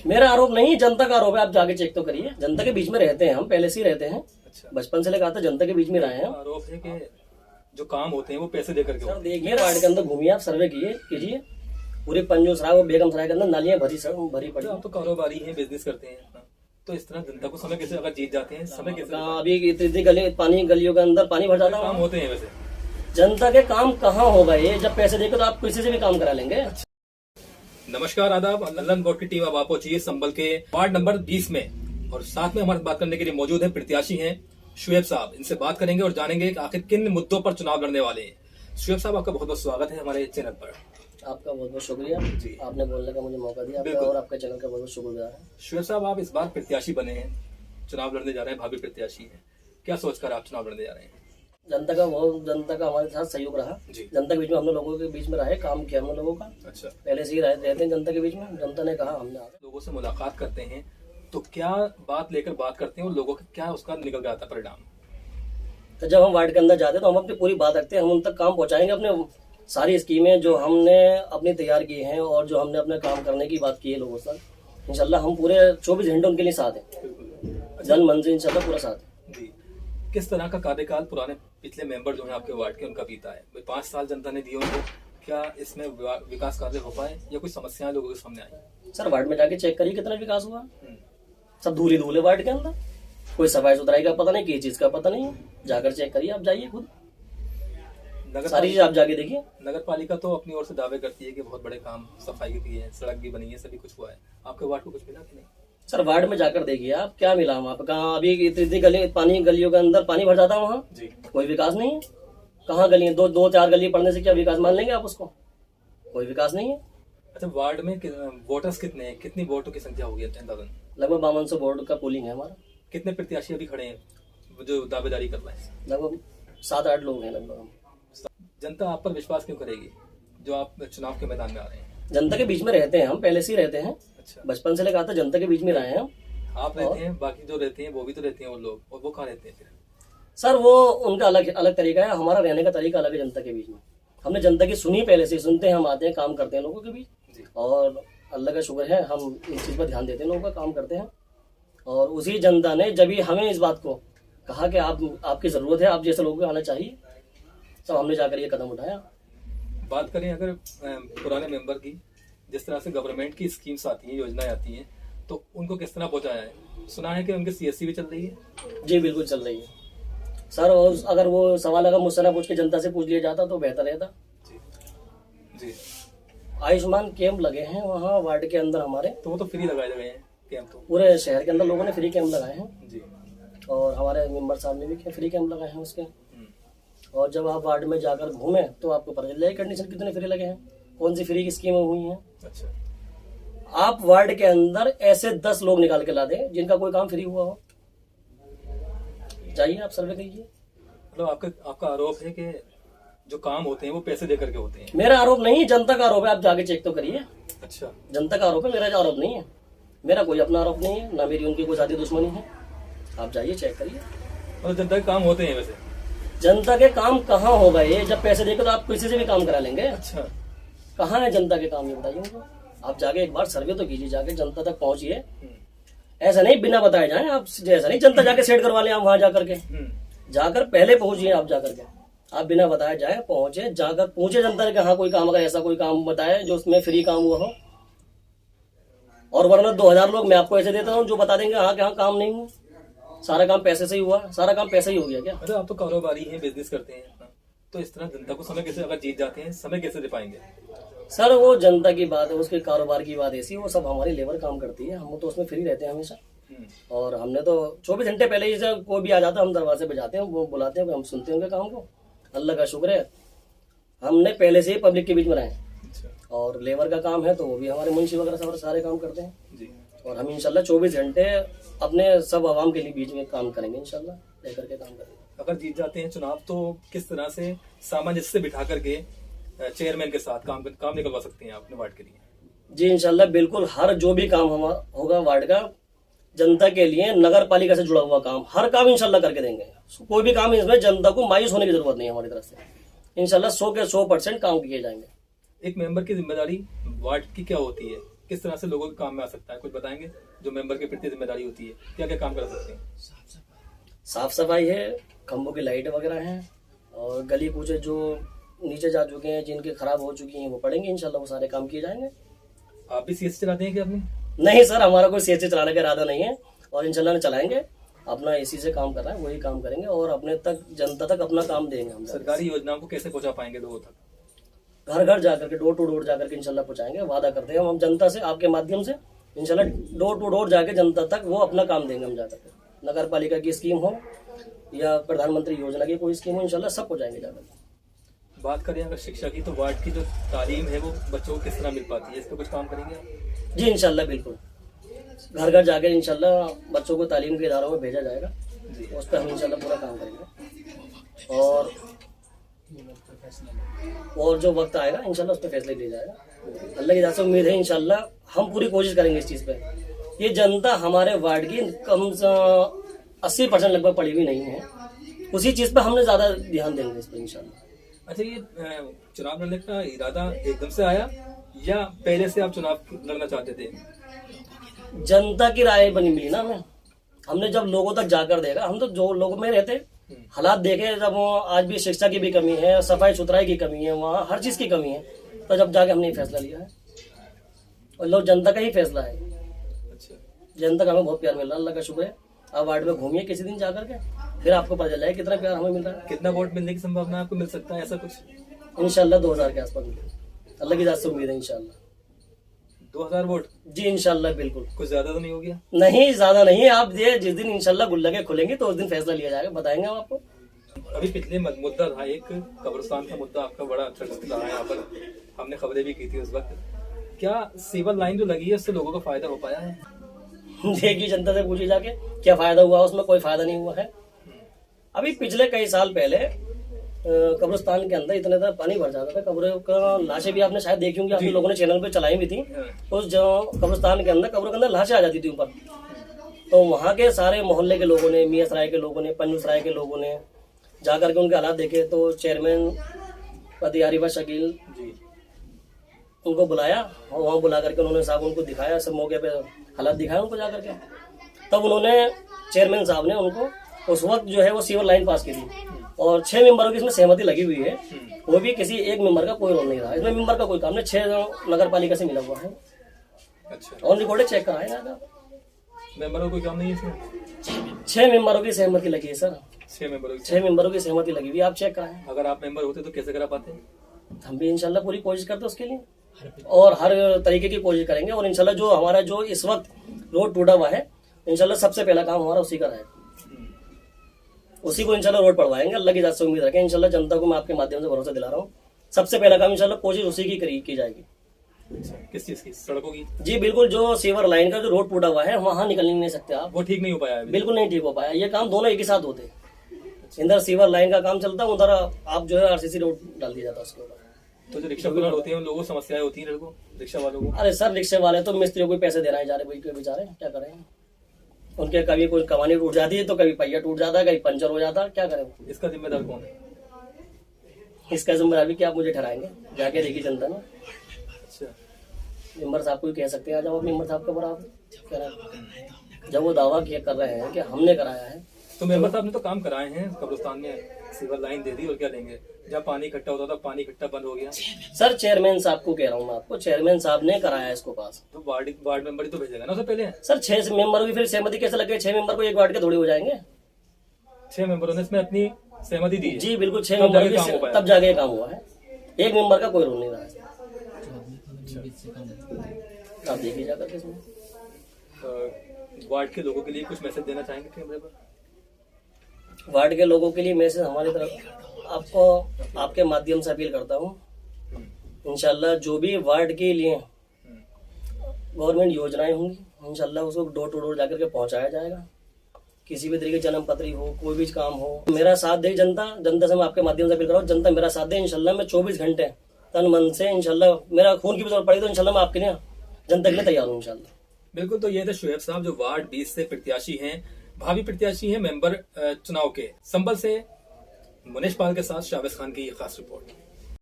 मेरा आरोप नहीं, जनता का आरोप है। आप जाके चेक तो करिए। जनता के बीच में रहते हैं हम, पहले से ही रहते हैं। अच्छा, बचपन से लेकर आते जनता के बीच में रहे हैं। आरोप है कि जो काम होते हैं वो पैसे देकर के सर होते हैं। देखिए, वार्ड के अंदर घूमिए, आप सर्वे कीजिए। पूरे पंजो सराय और बेगम सराय के अंदर नालियां भरी पड़ी तो आप तो कारोबारी हैं, बिजनेस करते हैं अपना, तो इस तरह जनता को समय कैसे, अगर जीत जाते हैं समय कैसे अभी इतनी गलियों के अंदर पानी भर जाता काम है। होते हैं वैसे? जनता के काम कहाँ होगा ये? जब पैसे देके तो आप किसी से भी काम करा लेंगे। नमस्कार, आदाब। ललन बोर्ड की टीम अब आप पहुंची है संभल के वार्ड नंबर 20 में, और साथ में हमारे बात करने के लिए मौजूद है प्रत्याशी हैं शुएब साहब। इनसे बात करेंगे और जानेंगे कि आखिर किन मुद्दों पर चुनाव लड़ने वाले हैं। शुएब साहब, आपका बहुत बहुत स्वागत है हमारे चैनल पर। आपका बहुत बहुत शुक्रिया जी, आपने बोलने का मुझे मौका दिया। आपका बिल्कुल। और आपके चैनल का बहुत बहुत शुक्रिया है। शुएब साहब, आप इस बार प्रत्याशी बने हैं, चुनाव लड़ने जा रहे हैं, भावी प्रत्याशी हैं। क्या सोचकर आप चुनाव लड़ने जा रहे हैं? जनता का हमारे साथ सहयोग रहा। जी, जनता के बीच में हमने लोगों के बीच में रहे, काम किया हमने लोगों का। अच्छा। पहले से ही रहते हैं जनता के बीच में। जनता ने कहा, हमने आगे। लोगों से मुलाकात करते हैं तो क्या बात लेकर बात करते हैं और लोगों का क्या उसका निकल के आता परिणाम? तो जब हम वार्ड के अंदर जाते हैं तो हम अपनी पूरी बात रखते हैं। हम उन तक काम पहुंचाएंगे, अपने सारी स्कीमें जो हमने अपनी तैयार की हैं और जो हमने अपने काम करने की बात की है लोगों से। इंशाल्लाह हम पूरे 24 घंटे उनके लिए साथ हैं। जन मन से इंशाल्लाह पूरा साथ है। जी, किस तरह का कार्यकाल पुराने पिछले मेंबर जो हैं आपके वार्ड के, उनका बीता है? 5 साल जनता ने दिए उनको, क्या इसमें विकास कार्य हो पाए या कोई समस्याएं लोगों के सामने आई? सर वार्ड में जाके चेक करिए कितना विकास हुआ। सब धूल है वार्ड के अंदर। कोई सफाई सुथराई का पता नहीं, किसी चीज का पता नहीं है। जाकर चेक करिए, आप जाइए खुद, सारी चीज आप जाके देखिए। नगर पालिका तो अपनी ओर से दावे करती है कि बहुत बड़े काम सफाई के किए हैं, सड़क भी बनी है, सभी कुछ हुआ है। आपके वार्ड को कुछ मिला कि नहीं? सर वार्ड में जाकर देखिए आप, क्या मिला वहाँ पे? कहाँ अभी इतनी गलियों के अंदर पानी भर जाता है वहाँ। जी, कोई विकास नहीं है। कहाँ गली? दो चार गली पड़ने से क्या विकास मान लेंगे आप उसको? कोई विकास नहीं है। अच्छा, वार्ड में वोटर्स कितने हैं, कितनी वोटों की संख्या होगी अंदाजन? लगभग 5200 वोट का पोलिंग है हमारा। कितने प्रत्याशी अभी खड़े हैं जो दावेदारी कर रहे हैं? लगभग 7-8 लोग हैं लगभग हम। जनता आप पर विश्वास क्यों करेगी जो आप चुनाव के मैदान में आ रहे हैं? जनता के बीच में रहते हैं हम, पहले से ही रहते हैं। अच्छा, बचपन से लेकर आते जनता के बीच में रहे हैं हम। आप रहते हैं, बाकी जो रहते हैं वो भी तो रहते हैं वो लोग, और वो कहाँ रहते हैं फिर? सर वो उनका अलग तरीका है, हमारा रहने का तरीका अलग है जनता के बीच में। हमने जनता की सुनी, पहले से सुनते हैं, हम आते हैं, काम करते हैं लोगों के बीच। जी, और अल्लाह का शुक्र है, हम इस चीज़ पर ध्यान देते हैं, लोगों का काम करते हैं। और उसी जनता ने जब ही हमें इस बात को कहा कि आपकी ज़रूरत है, आप जैसे लोगों को आना चाहिए, तब हमने जाकर ये कदम उठाया। बात करें अगर पुराने मेंबर की, जिस तरह से गवर्नमेंट की स्कीम्स आती हैं, योजनाएं आती हैं, तो उनको किस तरह पहुंचाया है? सुना है कि उनकी CSC भी चल रही है। जी बिल्कुल चल रही है सर। अगर वो सवाल अगर मुझसे ना पूछ के जनता से पूछ लिया जाता तो बेहतर रहता। जी, जी, आयुष्मान कैंप लगे हैं वहाँ वार्ड के अंदर हमारे। तो वो तो फ्री लगाए गए हैं कैंप तो। पूरे शहर के अंदर लोगों ने फ्री कैंप लगाए हैं। जी, और हमारे मेंबर साहब ने भी फ्री कैंप लगाए हैं उसके। और जब आप वार्ड में जाकर घूमे तो आपको पता चल जाएगी कंडीशन कितने फ्री लगे हैं, कौन सी फ्री की स्कीमें हुई हैं। अच्छा, आप वार्ड के अंदर ऐसे 10 लोग निकाल के ला दें जिनका कोई काम फ्री हुआ हो। जाइए आप सर्वे कीजिए। मतलब आपका आरोप है कि जो काम होते हैं वो पैसे देकर के होते हैं? मेरा आरोप नहीं, जनता का आरोप है। आप जाके चेक तो करिए। अच्छा, जनता का आरोप है, मेरा आरोप नहीं है। मेरा कोई अपना आरोप नहीं है, ना मेरी उनकी कोई साथी दुश्मनी है। आप जाइए चेक करिए। मतलब जनता के काम होते हैं वैसे? जनता के काम कहाँ होगा ये? जब पैसे देके तो आप किसी से भी काम करा लेंगे। अच्छा, कहाँ है जनता के काम, ये बताइए मुझे। आप जाके एक बार सर्वे तो कीजिए, जाके जनता तक पहुंचिए। ऐसा नहीं बिना बताए जाए आप, जैसा नहीं जनता जाके सेट करवा ले आप वहां जाकर के। जाकर पहले पहुंचिए आप जाकर के। आप बिना बताए जाए पहुंचे, जाकर पूछे जनता के हाँ कोई काम, अगर ऐसा कोई काम बताए जो उसमें फ्री काम हुआ हो। और वरना 2000 लोग मैं आपको ऐसे देता हूँ जो बता देंगे हाँ कि हाँ काम नहीं हुआ, सारा काम पैसे से ही हुआ, सारा काम पैसे ही हो गया क्या? मतलब आप तो कारोबारी हैं, बिजनेस करते हैं अपना, तो इस तरह जनता को समय कैसे, अगर जीत जाते हैं समय कैसे दे पाएंगे? सर वो जनता की बात है, उसके कारोबार की बात ऐसी, वो सब हमारी लेबर काम करती है, हम तो उसमें फ्री रहते हैं हमेशा। और हमने तो 24 घंटे पहले ही से कोई भी आ जाता है हम दरवाजे पे जाते हैं, वो बुलाते हैं, हम सुनते हैं उनके काम को। अल्लाह का शुक्र है हमने पहले से ही पब्लिक के बीच में रहे। अच्छा, और लेबर का काम है तो वो भी हमारे मुंशी वगैरह सब सारे काम करते हैं। जी, और हम इंशाल्लाह 24 घंटे अपने सब आवाम के लिए बीच में काम करेंगे, इंशाल्लाह लेकर के काम करेंगे। अगर जीत जाते हैं चुनाव तो किस तरह से सामंजस्य से बिठा करके चेयरमैन के साथ काम निकलवा सकते हैं आप अपने वार्ड के लिए? जी इंशाल्लाह बिल्कुल, हर जो भी काम हमारा होगा वार्ड का, जनता के लिए नगर पालिका से जुड़ा हुआ काम, हर काम इंशाल्लाह करके देंगे। कोई भी काम इसमें जनता को मायूस होने की जरूरत नहीं है हमारी तरफ से। इंशाल्लाह 100 के 100% काम किए जाएंगे। एक मेंबर की जिम्मेदारी वार्ड की क्या होती है किस तरह से लोगों के काम में आ सकता है, कुछ बताएंगे? जो मेंबर की प्रति जिम्मेदारी होती है, क्या क्या काम कर सकते हैं? साफ सफाई है, खंभों की लाइट वगैरह हैं, और गली कूचे जो नीचे जा चुके हैं, जिनके खराब हो चुकी हैं, वो पड़ेंगे इंशाल्लाह, वो सारे काम किए जाएंगे। आप भी सीएस चलाते हैं क्या अपनी? नहीं सर, हमारा कोई सीएससी चलाने का इरादा नहीं है, और इंशाल्लाह चलाएंगे। अपना एसी से काम कर रहा है, वही काम करेंगे, और अपने तक जनता तक अपना काम देंगे हम। सरकारी योजनाओं को कैसे पहुंचा पाएंगे लोगों तक? घर घर जाकर के, डोर टू डोर जाकर के इंशाल्लाह पहुंचाएंगे। वादा करते हैं हम जनता से, आपके माध्यम से इंशाल्लाह डोर टू डोर जाके जनता तक वो अपना काम देंगे हम जाकर के। नगर पालिका की स्कीम हो या प्रधानमंत्री योजना की कोई स्कीम हो, इंशाल्लाह सब पहुंचाएंगे जाकर। बात करें अगर शिक्षा की, तो वार्ड की जो तालीम है वो बच्चों को किस तरह मिल पाती है, इस पर कुछ काम करेंगे आप? जी इंशाल्लाह बिल्कुल, घर घर जाकर इंशाल्लाह बच्चों को तालीम के इदारों में भेजा जाएगा, उस पर हम इंशाल्लाह पूरा काम करेंगे। और जो वक्त आएगा इंशाल्लाह उस पर फैसला लिया जाएगा। अल्लाह की तरफ से उम्मीद है, इंशाल्लाह हम पूरी कोशिश करेंगे इस चीज़ पे। ये जनता हमारे वार्ड की कम से 80% लगभग पड़ी हुई नहीं है, उसी चीज़ पे हमने ज़्यादा ध्यान देंगे इस पर इंशाल्लाह। अच्छा, ये चुनाव लड़ने का इरादा एकदम से आया या पहले से आप चुनाव लड़ना चाहते थे? जनता की राय बनी मिली ना हमें, हमने जब लोगों तक जाकर देखा, हम तो जो लोगों में रहते हालात देखे, जब आज भी शिक्षा की भी कमी है, सफाई सुथराई की कमी है, वहाँ हर चीज़ की कमी है, तो जब जाके हमने फैसला लिया है, और लोग जनता का ही फैसला है। अच्छा, जनता का हमें बहुत प्यार मिल रहा है, अल्लाह का शुक्र है। आप वार्ड में घूमिए किसी दिन जाकर के, फिर आपको पता चल जाएगा कितना प्यार हमें मिल रहा है। कितना वोट मिलने की संभावना आपको मिल सकता है, ऐसा कुछ? इंशाल्लाह 2000 के आसपास मिले, अल्लाह की तरफ से उम्मीद है इंशाल्लाह। 2000 वोट? जी इंशाल्लाह बिल्कुल। कुछ ज्यादा तो नहीं हो गया? नहीं, ज्यादा नहीं है। आप ये जिस दिन इंशाल्लाह गुल्लके खुलेंगे तो उस दिन फैसला लिया जाएगा, बताएंगे हम आपको। अभी पिछले मुद्दा था एक कब्रिस्तान का मुद्दा, आपका बड़ा चर्चित रहा है यहाँ पर, हमने खबरें भी की थी उस वक्त। क्या सीवर लाइन जो लगी है उससे लोगों को फायदा हो पाया है? देखिए, जनता से पूछिए जाके क्या फायदा हुआ, उसमें कोई फायदा नहीं हुआ है। अभी पिछले कई साल पहले कब्रिस्तान के अंदर इतना इतना पानी भर जाता था, कब्रों का लाशें भी आपने शायद देखी होंगी, आप लोगों ने चैनल पे चलाई भी थी। उस जो कब्रिस्तान के अंदर, कब्रों के अंदर लाशें आ जाती थी ऊपर, तो वहाँ के सारे मोहल्ले के लोगों ने, मियां सराय के लोगों ने, पंजू सराय के लोगों ने जाकर के उनके हालात देखे। तो चेयरमैन पतियारी शकील उनको बुलाया, और वहाँ बुला करके उन्होंने साहब उनको दिखाया, सब मौके पे हालात दिखाया उनको जाकर के। तब उन्होंने, चेयरमैन साहब ने उनको उस वक्त जो है वो सीवर लाइन पास की थी, और 6 मेंबरों की इसमें सहमति लगी हुई है, वो भी किसी एक मेंबर का कोई रोल नहीं रहा इसमें। मेंबर का कोई काम नहीं, 6 नगर पालिका से मिला हुआ है। अच्छा, ऑन रिकॉर्ड चेक कराए ना, मेंबरों को काम नहीं है इसमें? 6 मेंबरों की सहमति लगी है सर, 6 मेंबरों की? 6 मेंबरों की सहमति लगी हुई, आप चेक कराएं। अगर आप मेंबर होते तो कैसे करा पाते? हम भी इंशाल्लाह पूरी कोशिश करते उसके लिए, और हर तरीके की कोशिश करेंगे, और इंशाल्लाह जो हमारा जो इस वक्त रोड टूटा हुआ है, इंशाल्लाह सबसे पहला काम हमारा उसी का रहेगा, उसी को इंशाल्लाह रोड पड़वाएंगे। अल्लाह की तरफ से उम्मीद रखें, इंशाल्लाह जनता को मैं आपके माध्यम से भरोसा दिला रहा हूँ, सबसे पहला काम इंशाल्लाह कोशिश उसी की जाएगी। किस चीज की? सड़कों की? जी बिल्कुल, जो सीवर लाइन का जो रोड टूटा हुआ है, वहाँ निकल नहीं सकते आप, वो ठीक नहीं हो पाया है? बिल्कुल नहीं ठीक हो पाया। ये काम दोनों एक ही साथ होते हैं, इधर सीवर लाइन का काम चलता है, उधर आप जो है आरसीसी रोड डाल दिया जाता है उसके ऊपर। तो जो रिक्शा वाले होते हैं उन लोगों को समस्याएं होती हैं, लड़कों रिक्शा वालों को? अरे सर, रिक्शे वाले तो मिस्त्रियों को पैसे देना ही जा रहे, बेचारे क्या करें, उनके कभी कोई कमानी टूट जाती है, तो कभी पहिया टूट जाता है, कभी पंचर हो जाता है, क्या करें। इसका जिम्मेदार कौन है? इसका जिम्मेदार भी क्या आप मुझे ठहराएंगे, जाके देखिए जनता ने। अच्छा, मेंबर साहब को भी कह सकते हैं, आ जाओ मेंबर साहब के बराबर कह रहे हैं, जब वो दावा किया कर रहे हैं कि हमने कराया है। तो मेंबर साहब ने तो काम कराए हैं कब्रिस्तान में, सीवर लाइन दे दी, और क्या लेंगे? जब पानी इकट्ठा होता था, पानी इकट्ठा बंद हो गया। सर चेयरमैन साहब को कह रहा हूँ मैं आपको, चेयरमैन साहब ने कराया इसको पास। तो वार्ड मेंबर ही तो भेजेगा ना उससे पहले? सर 6 मेंबरों की फिर सहमति कैसे लगे? 6 मेंबर को एक वार्ड के थोड़ी हो जाएंगे। 6 मेंबरों ने इसमें अपनी सहमति दी है? जी बिल्कुल, 6 मेंबर की तब जाके काम हुआ है, एक मेंबर का कोई रोल नहीं रहा है। आप देखिए जाकर के इसमें। वार्ड के लोगों के लिए कुछ मैसेज देना चाहेंगे कैमरे पर? वार्ड के लोगों के लिए मैसेज हमारी तरफ आपको आपके माध्यम से अपील करता हूँ, इंशाल्लाह जो भी वार्ड के लिए गवर्नमेंट योजनाएं होंगी, इंशाल्लाह उसको डोर टू डोर जाकर के पहुंचाया जाएगा। किसी भी तरीके की जन्म पत्री हो, कोई भी काम हो, मेरा साथ दे जनता। जनता से मैं आपके माध्यम से अपील कर रहा हूँ, जनता मेरा साथ दे। इंशाल्लाह मैं 24 घंटे तन मन से, इंशाल्लाह मेरा खून की भी जरूरत पड़ी तो इंशाल्लाह मैं आपके लिए, जनता के लिए तैयार हूँ इंशाल्लाह। बिल्कुल, तो ये थे शुएब साहब जो वार्ड 20 से प्रत्याशी हैं, भावी प्रत्याशी हैं मेंबर चुनाव के। संभल से मुनीश पाल के साथ शाहबाज खान की खास रिपोर्ट।